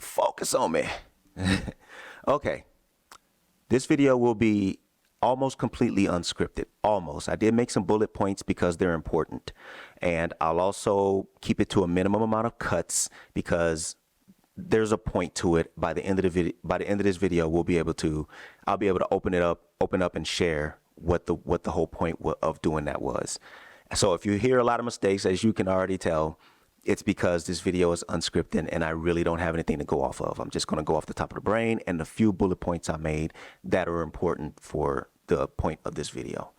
Focus on me. Okay. This video will be almost completely unscripted. Almost. I did make some bullet points because they're important. And I'll also keep it to a minimum amount of cuts because there's a point to it. By the end of the video, by the end of this video, I'll be able to open up and share what the whole point of doing that was. So if you hear a lot of mistakes, as you can already tell, it's because this video is unscripted and I really don't have anything to go off of. I'm just going to go off the top of the brain and the few bullet points I made that are important for the point of this video.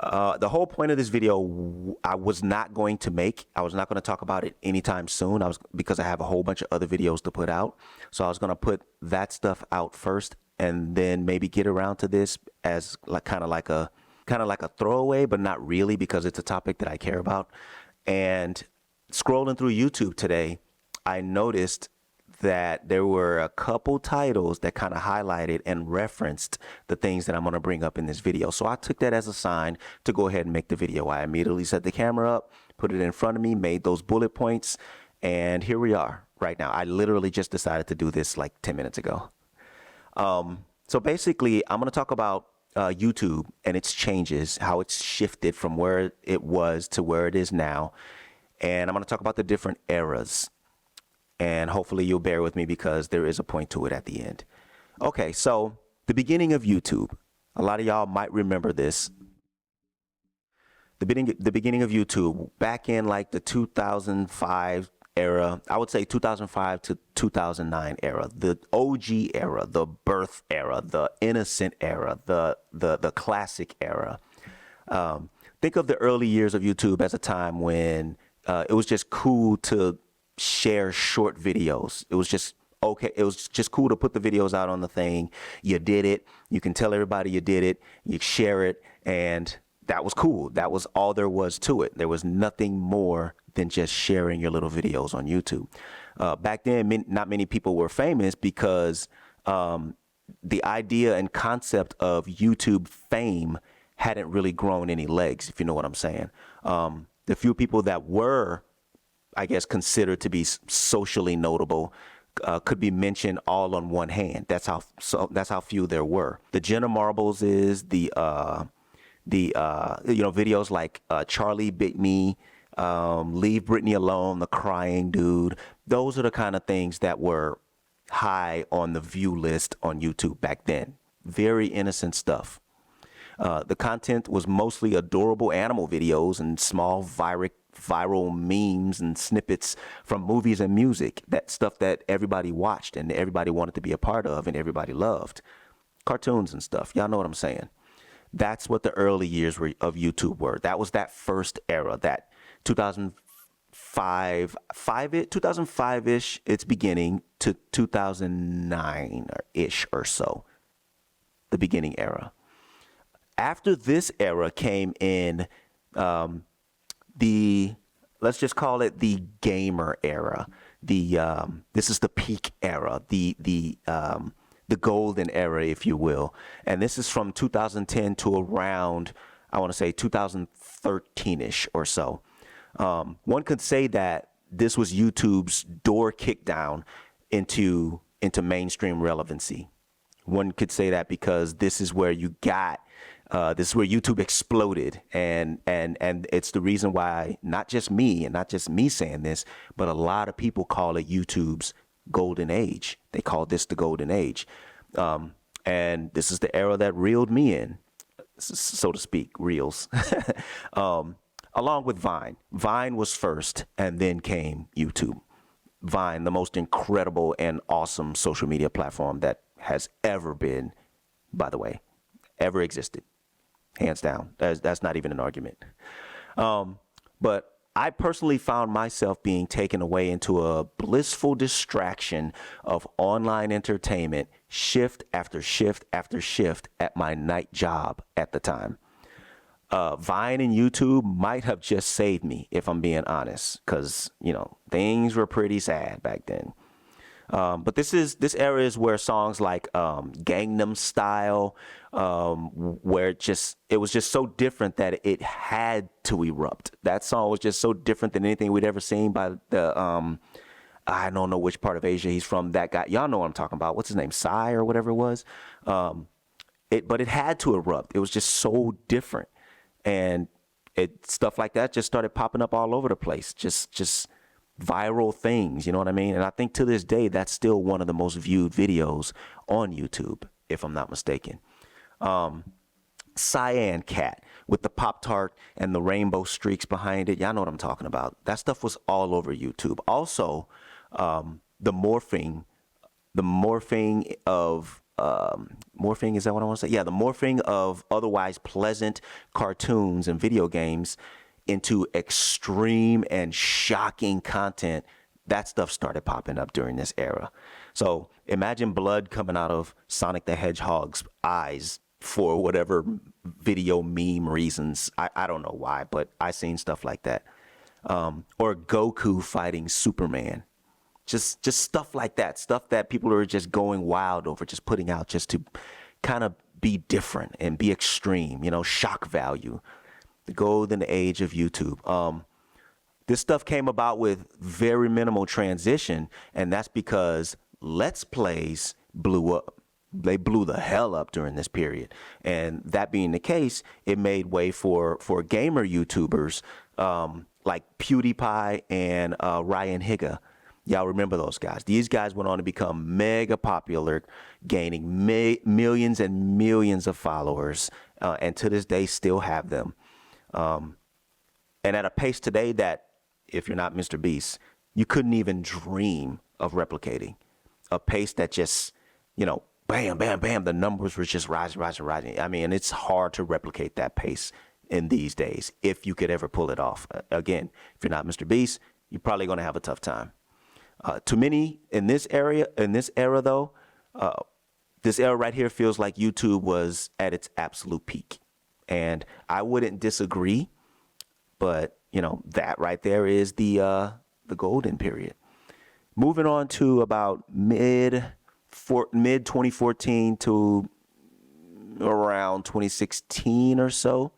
The whole point of this video, I was not going to make. I was not going to talk about it anytime soon. Because I have a whole bunch of other videos to put out. So I was going to put that stuff out first and then maybe get around to this as kind of like a throwaway, but not really because it's a topic that I care about. And scrolling through YouTube today, I noticed that there were a couple titles that kind of highlighted and referenced the things that I'm going to bring up in this video. So I took that as a sign to go ahead and make the video. I immediately set the camera up, put it in front of me, made those bullet points, and here we are right now. I literally just decided to do this like 10 minutes ago. So basically, I'm going to talk about YouTube and its changes, how it's shifted from where it was to where it is now. And I'm going to talk about the different eras. And hopefully you'll bear with me because there is a point to it at the end. Okay, so the beginning of YouTube. A lot of y'all might remember this. The beginning of YouTube, back in like the 2005 era, I would say 2005 to 2009 era, the OG era, the birth era, the innocent era, the classic era. Think of the early years of YouTube as a time when it was just cool to share short videos. It was just okay. It was just cool to put the videos out on the thing. You did it. You can tell everybody you did it. You share it. And that was cool. That was all there was to it. There was nothing more than just sharing your little videos on YouTube. Back then, not many people were famous because the idea and concept of YouTube fame hadn't really grown any legs, if you know what I'm saying. The few people that were, I guess, considered to be socially notable could be mentioned all on one hand. That's how few there were. The Jenna Marbles is the videos like Charlie Bit Me, Leave Britney Alone, The Crying Dude. Those are the kind of things that were high on the view list on YouTube back then. Very innocent stuff. The content was mostly adorable animal videos and small viral memes and snippets from movies and music. That stuff that everybody watched and everybody wanted to be a part of and everybody loved. Cartoons and stuff. Y'all know what I'm saying. That's what the early years of YouTube were. That was that first era, that 2005-ish, its beginning, to 2009-ish or so, the beginning era. After this era came in let's just call it the gamer era. This is the peak era, the golden era, if you will. And this is from 2010 to around, I want to say 2013-ish or so. One could say that this was YouTube's door kick down into mainstream relevancy. One could say that because this is where you got, this is where YouTube exploded, and it's the reason why not just me saying this, but a lot of people call it YouTube's golden age. They call this the golden age, and this is the era that reeled me in, so to speak, reels. Along with Vine. Vine was first, and then came YouTube. Vine, the most incredible and awesome social media platform that has ever been, by the way, ever existed. Hands down. That's not even an argument. But I personally found myself being taken away into a blissful distraction of online entertainment, shift after shift after shift at my night job at the time. Vine and YouTube might have just saved me, if I'm being honest, because, things were pretty sad back then. But this era is where songs like Gangnam Style, where it was just so different that it had to erupt. That song was just so different than anything we'd ever seen by the I don't know which part of Asia he's from. That guy, y'all know what I'm talking about. What's his name? Psy or whatever it was. But it had to erupt. It was just so different. And stuff like that just started popping up all over the place. Just viral things, you know what I mean? And I think to this day, that's still one of the most viewed videos on YouTube, if I'm not mistaken. Cyan Cat with the Pop-Tart and the rainbow streaks behind it. Y'all know what I'm talking about. That stuff was all over YouTube. Also, the morphing of morphing, is that what I want to say? Yeah, the morphing of otherwise pleasant cartoons and video games into extreme and shocking content. That stuff started popping up during this era. So imagine blood coming out of Sonic the Hedgehog's eyes for whatever video meme reasons. I don't know why, but I seen stuff like that. Or Goku fighting Superman. Just stuff like that. Stuff that people are just going wild over, just putting out just to kind of be different and be extreme, shock value. The golden age of YouTube. This stuff came about with very minimal transition, and that's because Let's Plays blew up. They blew the hell up during this period. And that being the case, it made way for gamer YouTubers like PewDiePie and Ryan Higa. Y'all remember those guys. These guys went on to become mega popular, gaining millions and millions of followers, and to this day still have them. And at a pace today that, if you're not Mr. Beast, you couldn't even dream of replicating. A pace that just, bam, bam, bam, the numbers were just rising, rising, rising. I mean, it's hard to replicate that pace in these days if you could ever pull it off. Again, if you're not Mr. Beast, you're probably going to have a tough time. To many in this era though, this era right here feels like YouTube was at its absolute peak. And I wouldn't disagree, but that right there is the golden period. Moving on to about mid 2014 to around 2016 or so.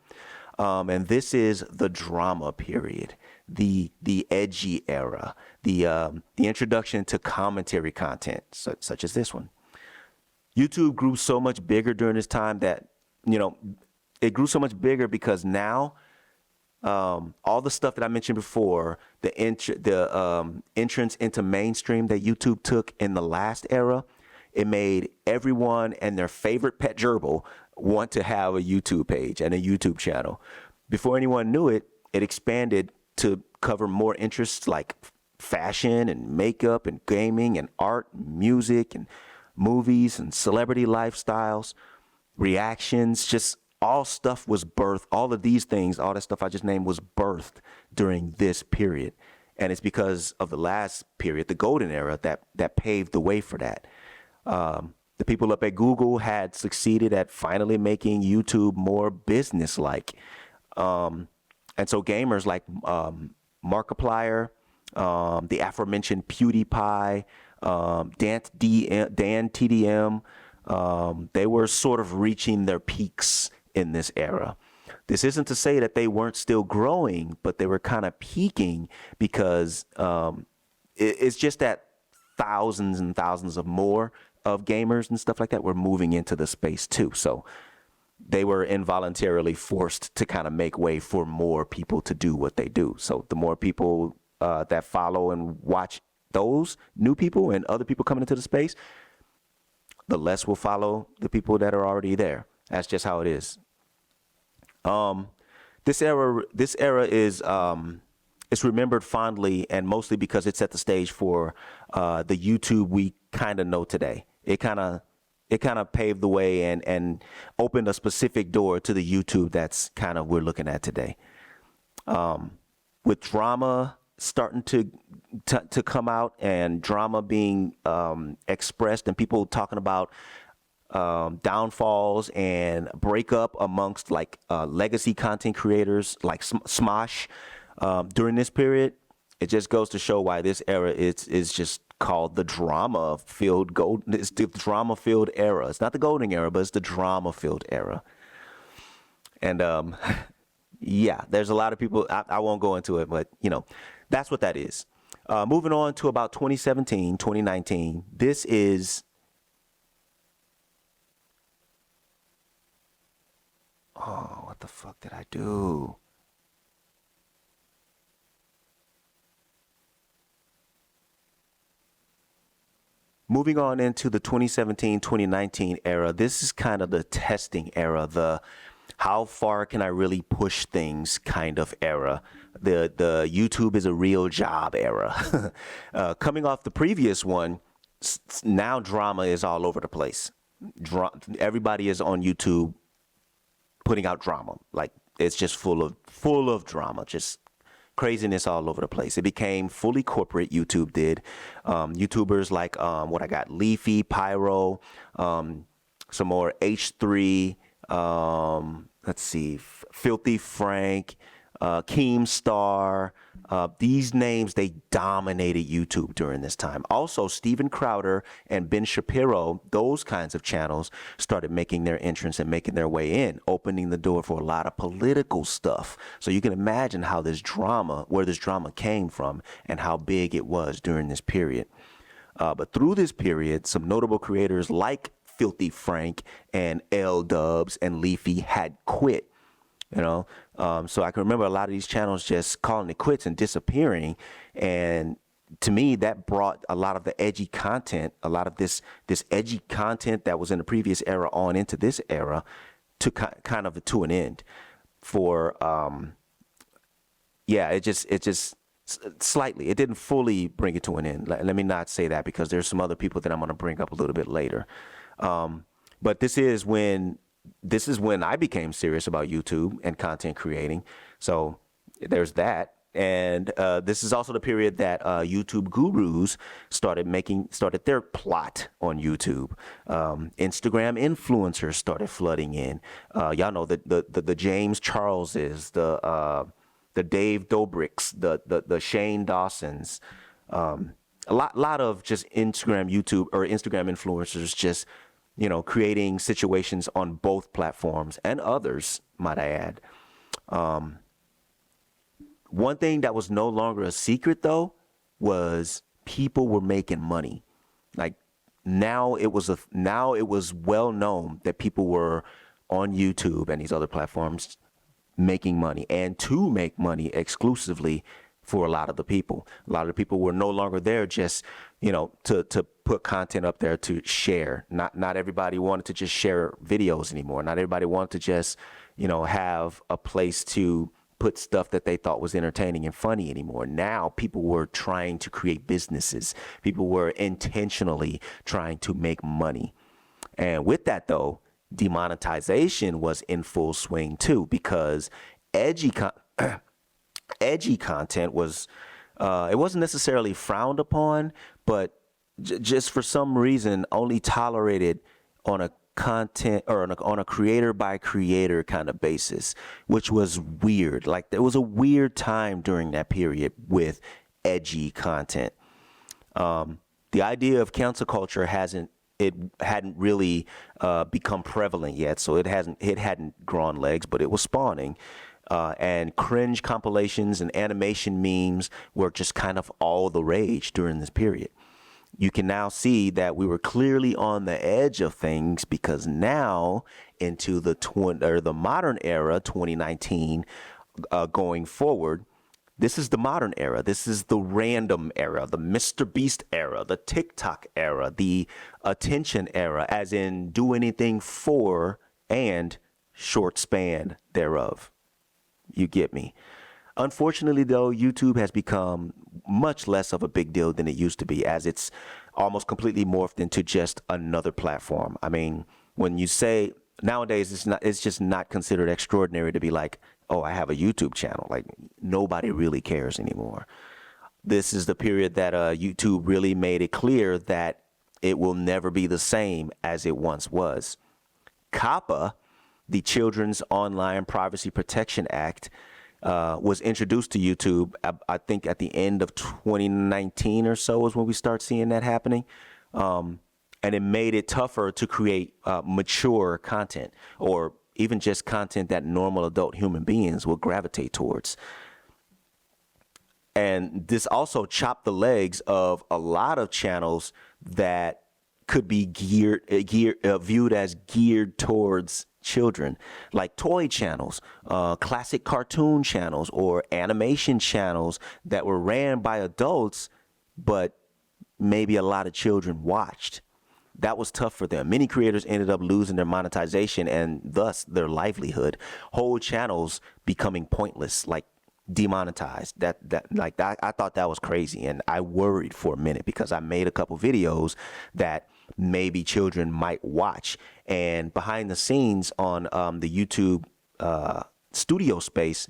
And this is the drama period, the edgy era, the introduction to commentary content, such as this one. YouTube grew so much bigger during this time that, it grew so much bigger because now all the stuff that I mentioned before, the entrance into mainstream that YouTube took in the last era, it made everyone and their favorite pet gerbil want to have a YouTube page and a YouTube channel. Before anyone knew it, it expanded to cover more interests like fashion and makeup and gaming and art and music and movies and celebrity lifestyles, reactions, just all stuff was birthed. All of these things, all that stuff I just named was birthed during this period. And it's because of the last period, the golden era, that paved the way for that. The people up at Google had succeeded at finally making YouTube more business-like. And so gamers like Markiplier, the aforementioned PewDiePie, Dan TDM, they were sort of reaching their peaks in this era. This isn't to say that they weren't still growing, but they were kind of peaking because it's just that thousands and thousands of more of gamers and stuff like that were moving into the space too. So they were involuntarily forced to kind of make way for more people to do what they do. So the more people that follow and watch those new people and other people coming into the space, the less will follow the people that are already there. That's just how it is. This era is it's remembered fondly and mostly because it set the stage for the YouTube we kind of know today. It kind of paved the way and opened a specific door to the YouTube that's kind of we're looking at today. With drama starting to come out and drama being expressed and people talking about downfalls and breakup amongst like legacy content creators like Smosh during this period, it just goes to show why this era is just called the drama-filled it's the drama-filled era. It's not the golden era, but it's the drama-filled era. And yeah, there's a lot of people. I won't go into it, but that's what that is. Moving on to about 2017, 2019. This is, oh, what the fuck did I do? Moving on into the 2017, 2019 era, this is kind of the testing era, the how far can I really push things kind of era. The YouTube is a real job era. Coming off the previous one, now drama is all over the place. Everybody is on YouTube putting out drama. Like it's just full of drama, just craziness all over the place. It became fully corporate. YouTube did. YouTubers like what I got, Leafy, Pyro, some more H3. Let's see, Filthy Frank, Keemstar. These names, they dominated YouTube during this time. Also, Steven Crowder and Ben Shapiro, those kinds of channels started making their entrance and making their way in, opening the door for a lot of political stuff. So you can imagine how this drama, where this drama came from and how big it was during this period. But through this period, some notable creators like Filthy Frank and L Dubs and Leafy had quit. So I can remember a lot of these channels just calling it quits and disappearing. And to me, that brought a lot of the edgy content, a lot of this edgy content that was in the previous era on into this era to kind of to an end. For it just slightly, it didn't fully bring it to an end. Let me not say that, because there's some other people that I'm going to bring up a little bit later. But this is when I became serious about YouTube and content creating. So there's that. And this is also the period that YouTube gurus started their plot on YouTube. Instagram influencers started flooding in. Y'all know the James Charleses, the Dave Dobrik's, the Shane Dawsons, a lot of just Instagram influencers just, creating situations on both platforms and others, might I add. One thing that was no longer a secret, though, was people were making money. Like now it was well known that people were on YouTube and these other platforms making money, and to make money exclusively for a lot of the people. A lot of the people were no longer there just, to put content up there to share. Not everybody wanted to just share videos anymore. Not everybody wanted to just, have a place to put stuff that they thought was entertaining and funny anymore. Now people were trying to create businesses. People were intentionally trying to make money. And with that, though, demonetization was in full swing too, because edgy content was, it wasn't necessarily frowned upon, but just for some reason only tolerated on a content or on a creator by creator kind of basis, which was weird. Like there was a weird time during that period with edgy content. The idea of cancel culture hadn't really become prevalent yet, so it hadn't grown legs, but it was spawning. And cringe compilations and animation memes were just kind of all the rage during this period. You can now see that we were clearly on the edge of things, because now into the modern era, 2019, going forward, this is the modern era. This is the random era, the Mr. Beast era, the TikTok era, the attention era, as in do anything for and short span thereof. You get me? Unfortunately, though, YouTube has become much less of a big deal than it used to be, as it's almost completely morphed into just another platform. I mean, when you say nowadays, it's just not considered extraordinary to be like, oh, I have a YouTube channel. Like nobody really cares anymore. This is the period that YouTube really made it clear that it will never be the same as it once was. COPPA, the Children's Online Privacy Protection Act, was introduced to YouTube, I think at the end of 2019 or so is when we start seeing that happening. And it made it tougher to create mature content, or even just content that normal adult human beings will gravitate towards. And this also chopped the legs of a lot of channels that could be viewed as geared towards children, like toy channels, classic cartoon channels, or animation channels that were ran by adults, but maybe a lot of children watched. That was tough for them. Many creators ended up losing their monetization and thus their livelihood. Whole channels becoming pointless, like demonetized. I thought that was crazy, and I worried for a minute because I made a couple videos that maybe children might watch. And behind the scenes on the YouTube studio space,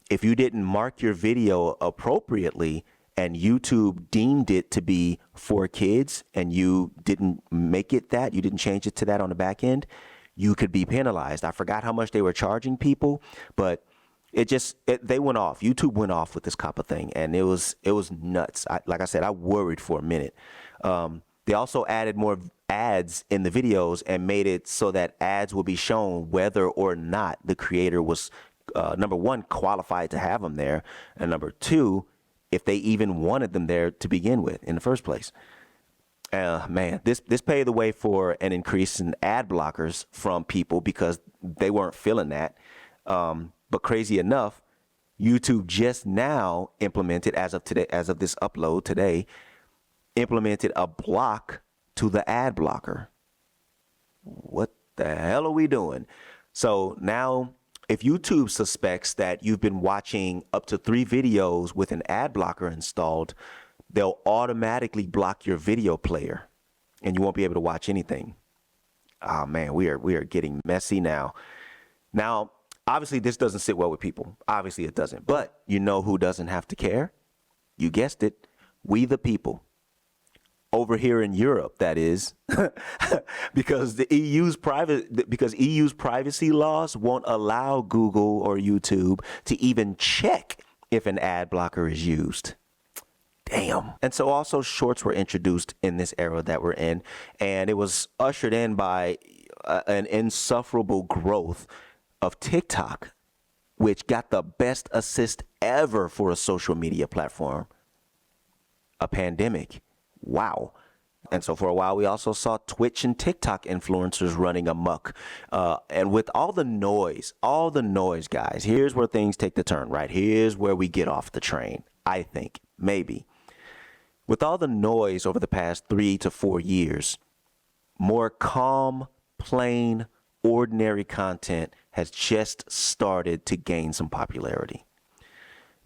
if you didn't mark your video appropriately and YouTube deemed it to be for kids and you didn't make it that, you didn't change it to that on the back end, you could be penalized. I forgot how much they were charging people, but they went off. YouTube went off with this copper thing, and it was nuts. Like I said, I worried for a minute. They also added more ads in the videos and made it so that ads will be shown whether or not the creator was, number one, qualified to have them there, and number two, if they even wanted them there to begin with in the first place. Man, this paved the way for an increase in ad blockers from people because they weren't feeling that. But crazy enough, YouTube just now implemented, as of this upload today, implemented a block to the ad blocker. What the hell are we doing? So now, if YouTube suspects that you've been watching up to 3 videos with an ad blocker installed, they'll automatically block your video player and you won't be able to watch anything. Oh man, we are getting messy now. Now, obviously this doesn't sit well with people. Obviously it doesn't. But you know who doesn't have to care? You guessed it. We the people. Over here in Europe, that is, because the EU's privacy laws won't allow Google or YouTube to even check if an ad blocker is used. Damn. And so also shorts were introduced in this era that we're in, and it was ushered in by an insufferable growth of TikTok, which got the best assist ever for a social media platform. A pandemic. Wow. And so for a while, we also saw Twitch and TikTok influencers running amok. And with all the noise, guys, here's where things take the turn, right? Here's where we get off the train, I think, maybe. With all the noise over the past 3 to 4 years, more calm, plain, ordinary content has just started to gain some popularity.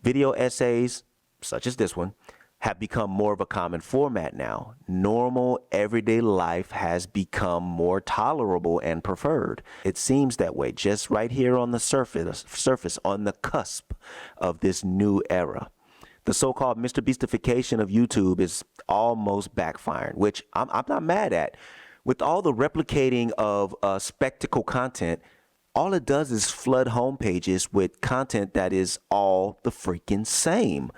Video essays, such as this one, have become more of a common format now. Normal, everyday life has become more tolerable and preferred. It seems that way, just right here on the surface, on the cusp of this new era. The so-called Mr. Beastification of YouTube is almost backfiring, which I'm not mad at. With all the replicating of spectacle content, all it does is flood homepages with content that is all the freaking same.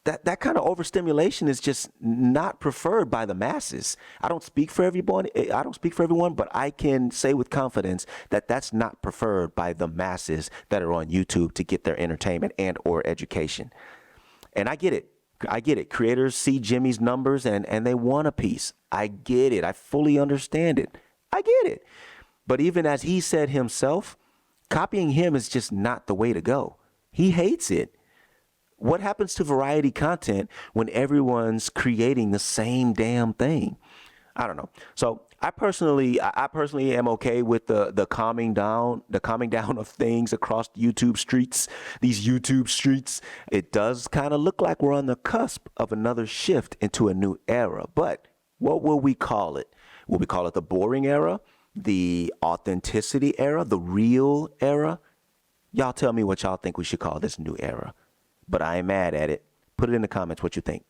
That kind of overstimulation is just not preferred by the masses. I don't speak for everyone, but I can say with confidence that that's not preferred by the masses that are on YouTube to get their entertainment and or education. And I get it. Creators see Jimmy's numbers and they want a piece. I get it. I fully understand it. I get it. But even as he said himself, copying him is just not the way to go. He hates it. What happens to variety content when everyone's creating the same damn thing? I don't know. So I personally am okay with the calming down of things across YouTube streets, these YouTube streets. It does kind of look like we're on the cusp of another shift into a new era. But what will we call it? Will we call it the boring era, the authenticity era, the real era? Y'all tell me what y'all think we should call this new era. But I ain't mad at it. Put it in the comments what you think.